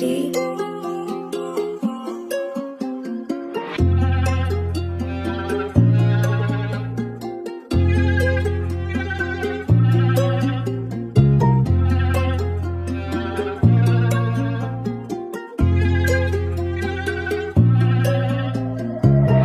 City.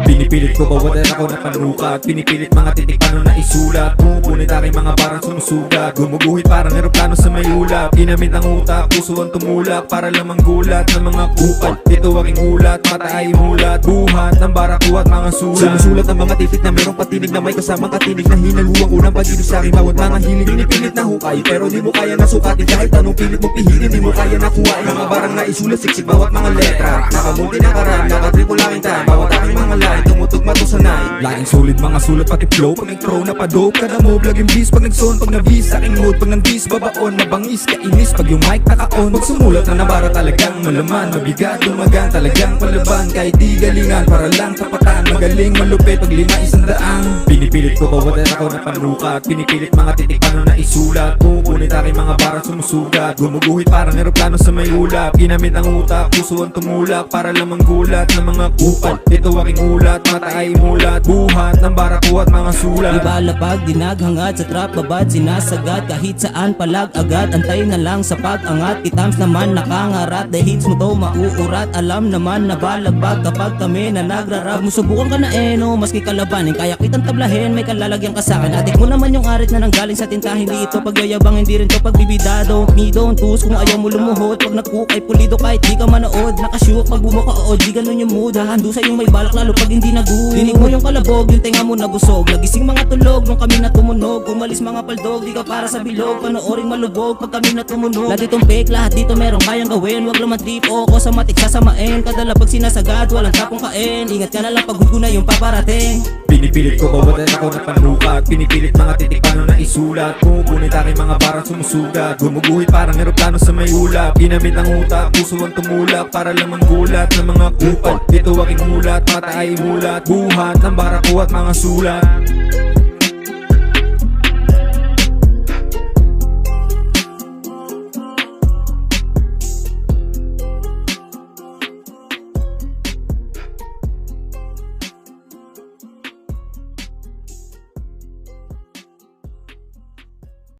Pinipilit ko bawalan ako ng panukat. Pinipilit mga titik paano na isulat. Kumukunit aking mga barang sumusugat. Gumuguhit parang eroplano sa may ulap. Ginamit ang utak, puso ang tumulak para lamang gulat ng mga kupal. Ito aking ulat, mata ay mulat. Buhat ng baraku at mga sulat. Sumusulat ng mga titik na merong patinig na may kasamang katinig na hinaluang unang pag-ibig sa aking bawat mga hiling. Pinipilit na hukay pero di mo kaya nasukatin. Kahit anong pilit mo pihitin, di mo kaya nakuhain. Mga barang na isulat, siksik bawat mga letra. Nakamunti na karan, nakatripol aking time. Bawat aking mga line, tumutugma to sa night. Laking sulit mga sulat pati flow. Pag nag-throw na pa-dope, kada move laging beast. Pag nag-zone, pag na-beast, aking mood. Pag nang-beast, babaon, mabangis, kainis. Pag yung mic naka-on, pag sumulat na nabara talagang malaman. Mabigat, dumagan, talagang palaban. Kahit di galingan, para lang tapatan. Magaling, malupit, pag 500. Pinipilit ko bawalan ako ng panukat. Pinipilit mga titik paano na isulat. Kukunit aking mga barang sumusugat. Gumuguhit parang eroplano sa may ulap. Ginamit ang utak, puso ang tumulak para lamang gulat ng mga kupal. Ito aking ulat, mata ay mulat. Buhat ng baraku at mga sulat. Ibalapag, dinaghangad sa trap, babad, sinasagad. Kahit saan palag agad, antay na lang sa pag-angat. Itams naman nakangarat, the hits mo to mauurat. Alam naman na balagbag kapag kami na nagrarag. Musubukan ka na no, maski kalabanin kaya kitang tablahin, may kalalagyan ka sa'kin. Adik mo naman yung arit na nanggaling sa tinta. Hindi ito pagyayabang, hindi rin to pagbibidado. Me don't tus kung ayaw mo lumuhod. Pag nagkukay pulido kahit di ka manood. Nakashoot pag bumakaod, di ganun yung mood. Hahando sa yung may balak lalo pag hindi nag-good. Dinig mo yung kalabog, yung tenga mo nabusog. Nagising mga tulog nung kami na tumunog. Umalis mga paldog, di ka para sa bilog. Panooring malubog pag kami na tumunog. Lahat itong fake, lahat dito merong kayang gawin. Wag naman trip o ko sa matik sasamain. Kadala pag sinasagad, walang tapong kain. Ingat ka na lang pag hugo na yung paparating. Pinipilit ko bawalan ako ng panukat. Pinipilit mga titik paano na isulat. Kumukunit aking mga barang sumusugat. Gumuguhit parang eroplano sa may ulap. Ginamit ang utak, puso ang tumulak para lamang gulat ng mga kupal. Ito aking ulat, mata ay mulat. Buhat ng baraku at mga sulat.